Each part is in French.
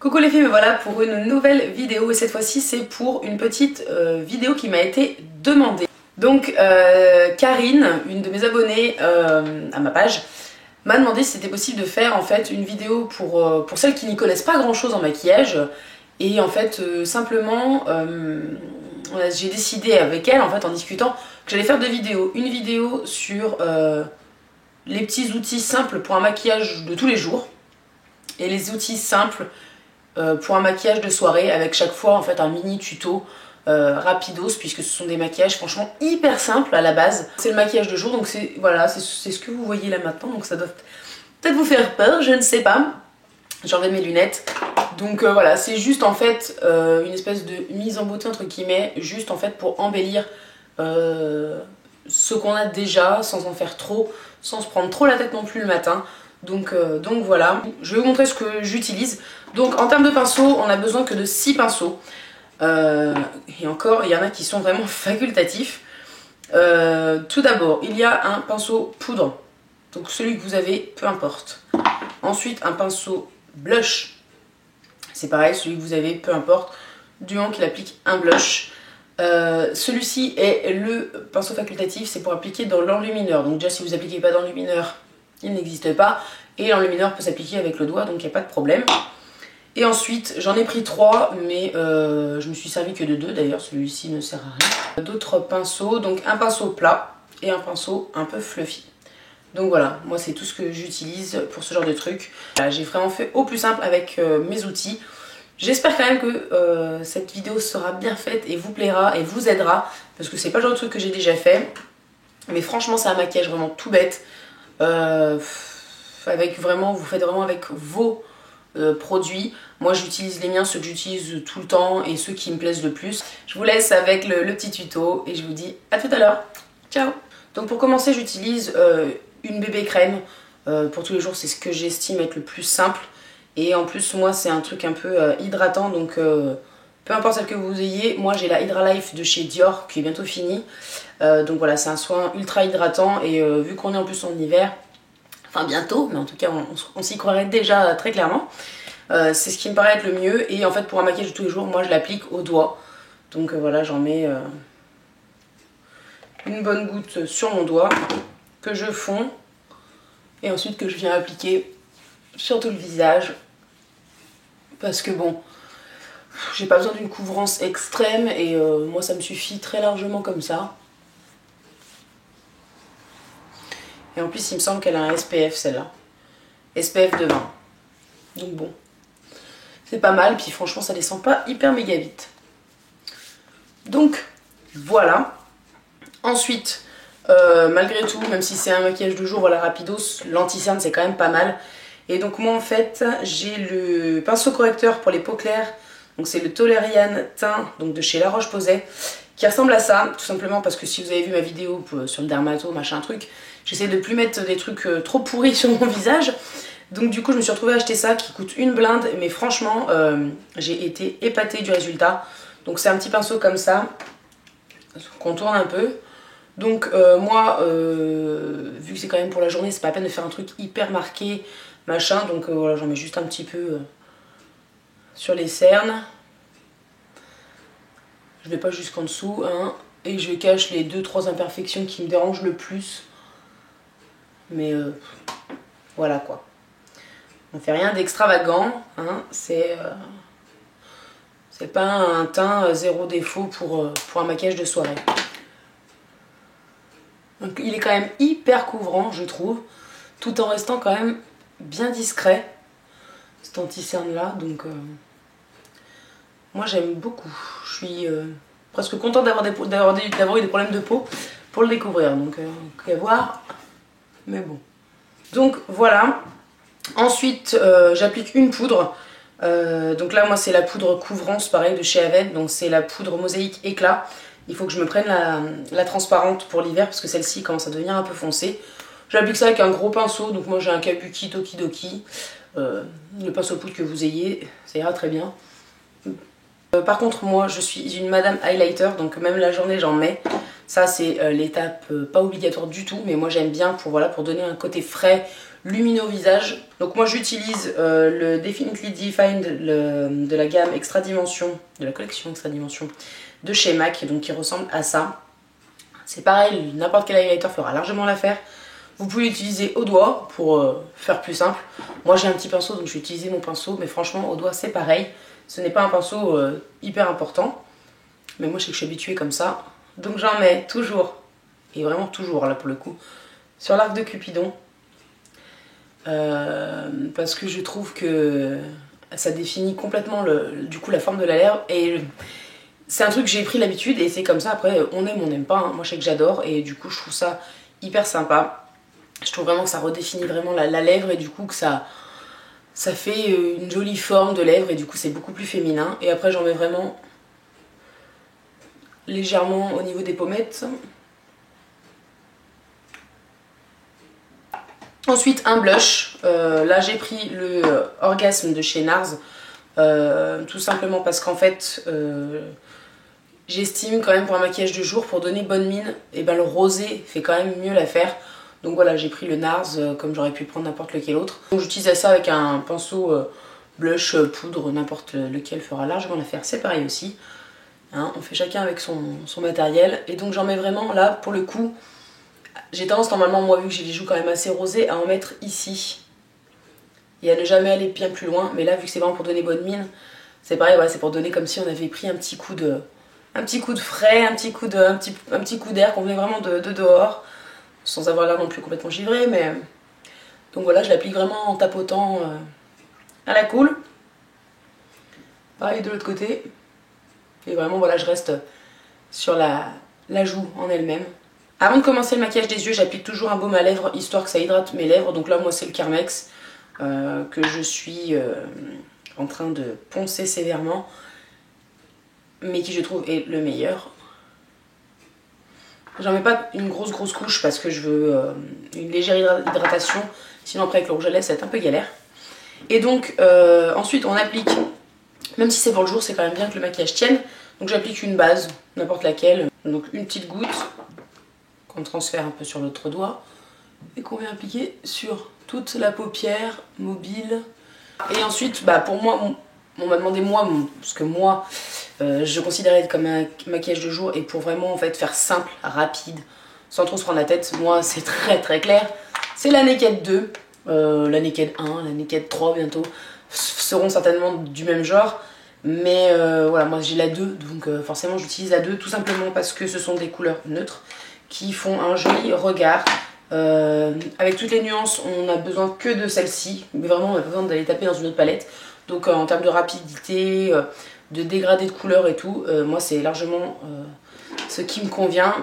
Coucou les filles, me voilà pour une nouvelle vidéo et cette fois-ci c'est pour une petite vidéo qui m'a été demandée. Donc Karine, une de mes abonnées à ma page, m'a demandé si c'était possible de faire en fait une vidéo pour celles qui n'y connaissent pas grand chose en maquillage. Et en fait simplement j'ai décidé avec elle en fait en discutant que j'allais faire deux vidéos. Une vidéo sur les petits outils simples pour un maquillage de tous les jours et les outils simples pour un maquillage de soirée avec chaque fois en fait un mini tuto rapidos puisque ce sont des maquillages franchement hyper simples à la base. C'est le maquillage de jour donc c'est voilà, c'est ce que vous voyez là maintenant, donc ça doit peut-être vous faire peur, je ne sais pas. J'ai enlevé mes lunettes. Donc voilà, c'est juste en fait une espèce de mise en beauté entre guillemets, juste en fait pour embellir ce qu'on a déjà sans en faire trop, sans se prendre trop la tête non plus le matin. Donc voilà, je vais vous montrer ce que j'utilise. Donc en termes de pinceaux, on a besoin que de 6 pinceaux. Et encore, il y en a qui sont vraiment facultatifs. Tout d'abord, il y a un pinceau poudre. Donc celui que vous avez, peu importe. Ensuite, un pinceau blush. C'est pareil, celui que vous avez, peu importe. Du moment qu'il applique un blush. Celui-ci est le pinceau facultatif, c'est pour appliquer dans l'enlumineur. Donc déjà, si vous n'appliquez pas d'enlumineur, il n'existe pas. Et l'enlumineur peut s'appliquer avec le doigt, donc il n'y a pas de problème. Et ensuite, j'en ai pris 3, mais je me suis servi que de 2. D'ailleurs, celui-ci ne sert à rien. D'autres pinceaux, donc un pinceau plat et un pinceau un peu fluffy. Donc voilà, moi c'est tout ce que j'utilise pour ce genre de truc. Voilà, j'ai vraiment fait au plus simple avec mes outils. J'espère quand même que cette vidéo sera bien faite et vous plaira et vous aidera. Parce que c'est pas le genre de truc que j'ai déjà fait. Mais franchement, c'est un maquillage vraiment tout bête. Avec vraiment, vous faites vraiment avec vos produits. Moi j'utilise les miens, ceux que j'utilise tout le temps et ceux qui me plaisent le plus. Je vous laisse avec le petit tuto et je vous dis à tout à l'heure. Ciao. Donc pour commencer, j'utilise une bébé crème. Pour tous les jours, c'est ce que j'estime être le plus simple. Et en plus, moi c'est un truc un peu hydratant, donc peu importe celle que vous ayez. Moi j'ai la Hydra Life de chez Dior qui est bientôt finie. Donc voilà, c'est un soin ultra hydratant et vu qu'on est en plus en hiver, enfin bientôt, mais en tout cas on s'y croirait déjà très clairement. C'est ce qui me paraît être le mieux. Et en fait pour un maquillage de tous les jours, moi je l'applique au doigt. Donc voilà, j'en mets une bonne goutte sur mon doigt que je fonds. Et ensuite que je viens appliquer sur tout le visage. Parce que bon, j'ai pas besoin d'une couvrance extrême et moi ça me suffit très largement comme ça. Et en plus il me semble qu'elle a un SPF celle-là. SPF de 20. Donc bon, c'est pas mal, puis franchement ça descend pas hyper méga vite. Donc voilà. Ensuite, malgré tout, même si c'est un maquillage de jour, voilà, rapidos, l'anti-cerne c'est quand même pas mal. Et donc moi en fait, j'ai le pinceau correcteur pour les peaux claires. Donc c'est le Toleriane Teint, donc de chez La Roche-Posay, qui ressemble à ça, tout simplement parce que si vous avez vu ma vidéo sur le dermato, machin truc, j'essaie de plus mettre des trucs trop pourris sur mon visage. Donc du coup je me suis retrouvée à acheter ça qui coûte une blinde, mais franchement j'ai été épatée du résultat. Donc c'est un petit pinceau comme ça, qu'on tourne un peu. Donc moi, vu que c'est quand même pour la journée, c'est pas la peine de faire un truc hyper marqué, machin. Donc voilà, j'en mets juste un petit peu sur les cernes. Je vais pas jusqu'en dessous, hein, et je cache les 2-3 imperfections qui me dérangent le plus. Mais voilà quoi. On fait rien d'extravagant, hein, c'est pas un teint zéro défaut pour un maquillage de soirée. Donc il est quand même hyper couvrant, je trouve, tout en restant quand même bien discret, cet anti-cerne là. Donc moi j'aime beaucoup. Je suis presque contente d'avoir eu des problèmes de peau pour le découvrir. Donc à voir, mais bon. Donc voilà. Ensuite j'applique une poudre. Donc là moi c'est la poudre couvrance, pareil, de chez Avène. Donc c'est la poudre mosaïque éclat. Il faut que je me prenne la transparente pour l'hiver parce que celle-ci commence à devenir un peu foncée. J'applique ça avec un gros pinceau, donc moi j'ai un Kabuki Tokidoki. Le pinceau poudre que vous ayez, ça ira très bien. Par contre moi je suis une madame highlighter, donc même la journée j'en mets. Ça c'est l'étape pas obligatoire du tout, mais moi j'aime bien pour, voilà, pour donner un côté frais, lumineux au visage. Donc moi j'utilise le Definitely Defined de la gamme Extra Dimension, de la collection Extra Dimension de chez MAC, donc qui ressemble à ça. C'est pareil, n'importe quel highlighter fera largement l'affaire. Vous pouvez l'utiliser au doigt pour faire plus simple. Moi j'ai un petit pinceau donc je vais utiliser mon pinceau, mais franchement au doigt c'est pareil. Ce n'est pas un pinceau hyper important, mais moi je sais que je suis habituée comme ça. Donc j'en mets toujours, et vraiment toujours là pour le coup, sur l'arc de Cupidon. Parce que je trouve que ça définit complètement du coup la forme de la lèvre. Et c'est un truc que j'ai pris l'habitude et c'est comme ça. Après on aime, on n'aime pas, hein. Moi je sais que j'adore et du coup je trouve ça hyper sympa. Je trouve vraiment que ça redéfinit vraiment la lèvre et du coup que ça fait une jolie forme de lèvre et du coup c'est beaucoup plus féminin. Et après j'en mets vraiment légèrement au niveau des pommettes. Ensuite un blush, là j'ai pris le Orgasme de chez NARS, tout simplement parce qu'en fait j'estime quand même pour un maquillage de jour, pour donner bonne mine, et ben le rosé fait quand même mieux l'affaire. Donc voilà, j'ai pris le NARS comme j'aurais pu prendre n'importe lequel autre. Donc j'utilise ça avec un pinceau blush poudre, n'importe lequel fera largement l'affaire, c'est pareil aussi. Hein, on fait chacun avec son matériel. Et donc j'en mets vraiment là, pour le coup, j'ai tendance normalement, moi vu que j'ai les joues quand même assez rosées, à en mettre ici. Et à ne jamais aller bien plus loin. Mais là vu que c'est vraiment pour donner bonne mine, c'est pareil, ouais, c'est pour donner comme si on avait pris un petit coup de frais, un petit coup d'air qu'on venait vraiment de dehors. Sans avoir l'air non plus complètement givré, mais... Donc voilà, je l'applique vraiment en tapotant à la cool. Pareil de l'autre côté. Et vraiment, voilà, je reste sur la joue en elle-même. Avant de commencer le maquillage des yeux, j'applique toujours un baume à lèvres, histoire que ça hydrate mes lèvres. Donc là, moi, c'est le Carmex que je suis en train de poncer sévèrement. Mais qui, je trouve, est le meilleur. J'en mets pas une grosse couche parce que je veux une légère hydratation. Sinon après avec le rouge à lèvres ça va être un peu galère. Et donc ensuite on applique, même si c'est pour le jour c'est quand même bien que le maquillage tienne. Donc j'applique une base, n'importe laquelle. Donc une petite goutte qu'on transfère un peu sur l'autre doigt. Et qu'on vient appliquer sur toute la paupière mobile. Et ensuite bah pour moi, on m'a demandé moi, parce que moi je considérais comme un maquillage de jour et pour vraiment en fait faire simple, rapide, sans trop se prendre la tête, moi c'est très clair, c'est la Naked 2, la Naked 1, la Naked 3 bientôt, seront certainement du même genre, mais voilà, moi j'ai la 2, donc forcément j'utilise la 2 tout simplement parce que ce sont des couleurs neutres qui font un joli regard. Avec toutes les nuances, on n'a besoin que de celle-ci, mais vraiment on a besoin d'aller taper dans une autre palette. Donc en termes de rapidité, de dégradé de couleur et tout, moi c'est largement ce qui me convient.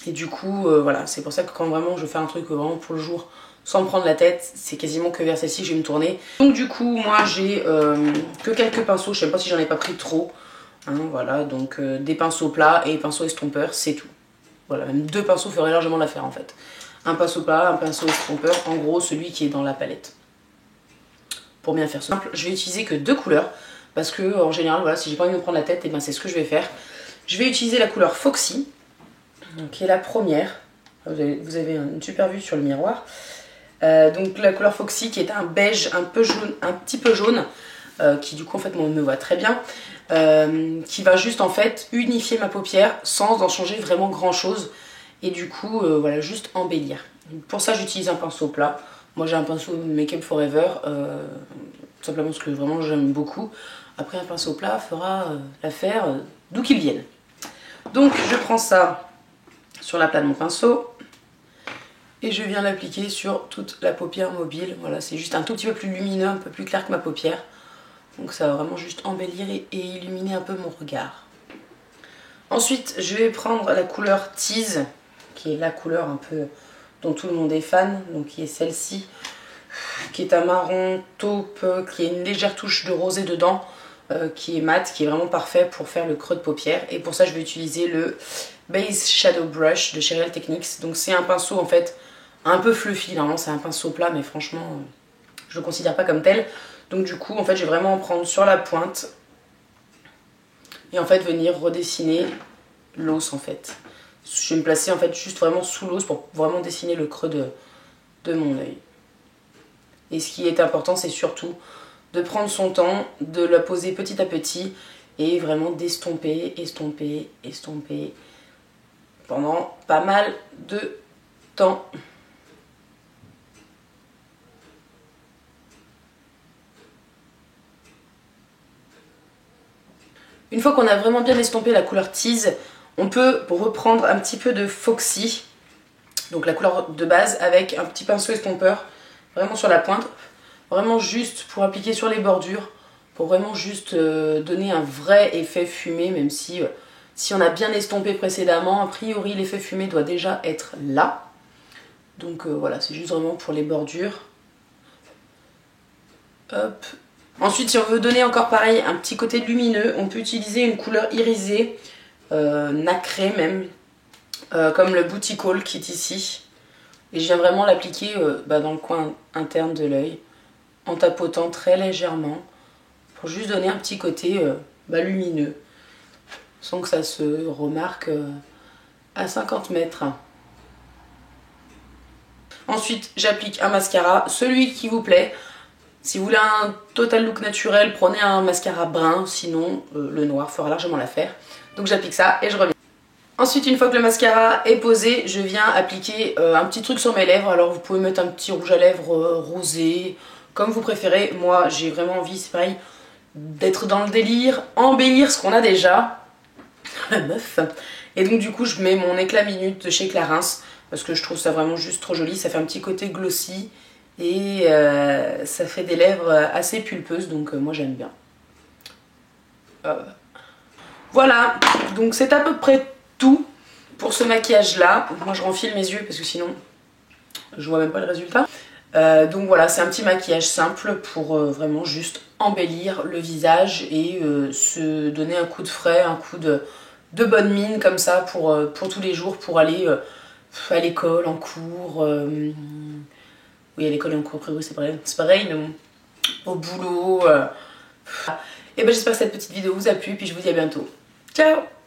Et du coup, voilà, c'est pour ça que quand vraiment je fais un truc vraiment pour le jour, sans me prendre la tête, c'est quasiment que vers celle-ci que je vais me tourner. Donc du coup, moi j'ai que quelques pinceaux, je sais pas si j'en ai pas pris trop. Hein, voilà, donc des pinceaux plats et pinceaux estompeurs, c'est tout. Voilà, même 2 pinceaux feraient largement l'affaire en fait. Un pinceau plat, un pinceau estompeur, en gros celui qui est dans la palette. Pour bien faire simple, je vais utiliser que 2 couleurs parce que en général, voilà, si j'ai pas envie de me prendre la tête, et ben c'est ce que je vais faire. Je vais utiliser la couleur Foxy, qui est la première. Vous avez une super vue sur le miroir. Donc la couleur Foxy qui est un beige un peu jaune, un petit peu jaune, qui du coup en fait moi, me voit très bien, qui va juste en fait unifier ma paupière sans en changer vraiment grand chose et du coup voilà, juste embellir. Pour ça j'utilise un pinceau plat. Moi j'ai un pinceau Make Up Forever, tout simplement parce que vraiment j'aime beaucoup. Après un pinceau plat fera l'affaire d'où qu'il vienne. Donc je prends ça sur la plate de mon pinceau et je viens l'appliquer sur toute la paupière mobile. Voilà, c'est juste un tout petit peu plus lumineux, un peu plus clair que ma paupière. Donc ça va vraiment juste embellir et illuminer un peu mon regard. Ensuite je vais prendre la couleur Tease, qui est la couleur un peu dont tout le monde est fan, donc qui est celle-ci, qui est un marron taupe, qui a une légère touche de rosé dedans, qui est mat, qui est vraiment parfait pour faire le creux de paupière. Et pour ça je vais utiliser le Base Shadow Brush de chez Real Techniques. Donc c'est un pinceau en fait un peu fluffy, normalement c'est un pinceau plat mais franchement je le considère pas comme tel. Donc du coup en fait je vais vraiment en prendre sur la pointe et en fait venir redessiner l'os en fait. Je vais me placer en fait juste vraiment sous l'os pour vraiment dessiner le creux de mon œil. Et ce qui est important, c'est surtout de prendre son temps, de la poser petit à petit et vraiment d'estomper, estomper, estomper pendant pas mal de temps. Une fois qu'on a vraiment bien estompé la couleur tease, on peut reprendre un petit peu de Foxy, donc la couleur de base, avec un petit pinceau estompeur, vraiment sur la pointe, vraiment juste pour appliquer sur les bordures, pour vraiment juste donner un vrai effet fumé, même si, si on a bien estompé précédemment, a priori l'effet fumé doit déjà être là. Donc voilà, c'est juste vraiment pour les bordures. Hop. Ensuite, si on veut donner encore pareil un petit côté lumineux, on peut utiliser une couleur irisée, nacrée même, comme le Booty Call qui est ici. Et je viens vraiment l'appliquer dans le coin interne de l'œil, en tapotant très légèrement, pour juste donner un petit côté lumineux, sans que ça se remarque à 50 mètres. Ensuite, j'applique un mascara, celui qui vous plaît. Si vous voulez un total look naturel, prenez un mascara brun, sinon le noir fera largement l'affaire. Donc j'applique ça et je reviens. Ensuite, une fois que le mascara est posé, je viens appliquer un petit truc sur mes lèvres. Alors vous pouvez mettre un petit rouge à lèvres rosé, comme vous préférez. Moi, j'ai vraiment envie, c'est pareil, d'être dans le délire, embellir ce qu'on a déjà. La meuf. Et donc du coup, je mets mon éclat minute de chez Clarins, parce que je trouve ça vraiment juste trop joli. Ça fait un petit côté glossy. Et ça fait des lèvres assez pulpeuses, donc moi j'aime bien. Voilà, donc c'est à peu près tout pour ce maquillage là. Moi je renfile mes yeux parce que sinon je vois même pas le résultat. Donc voilà, c'est un petit maquillage simple pour vraiment juste embellir le visage et se donner un coup de frais, un coup de bonne mine comme ça pour tous les jours, pour aller à l'école, en cours. Oui, à l'école et en cours, après, oui, c'est pareil, mais bon, au boulot. Et ben j'espère que cette petite vidéo vous a plu, puis je vous dis à bientôt. Ciao!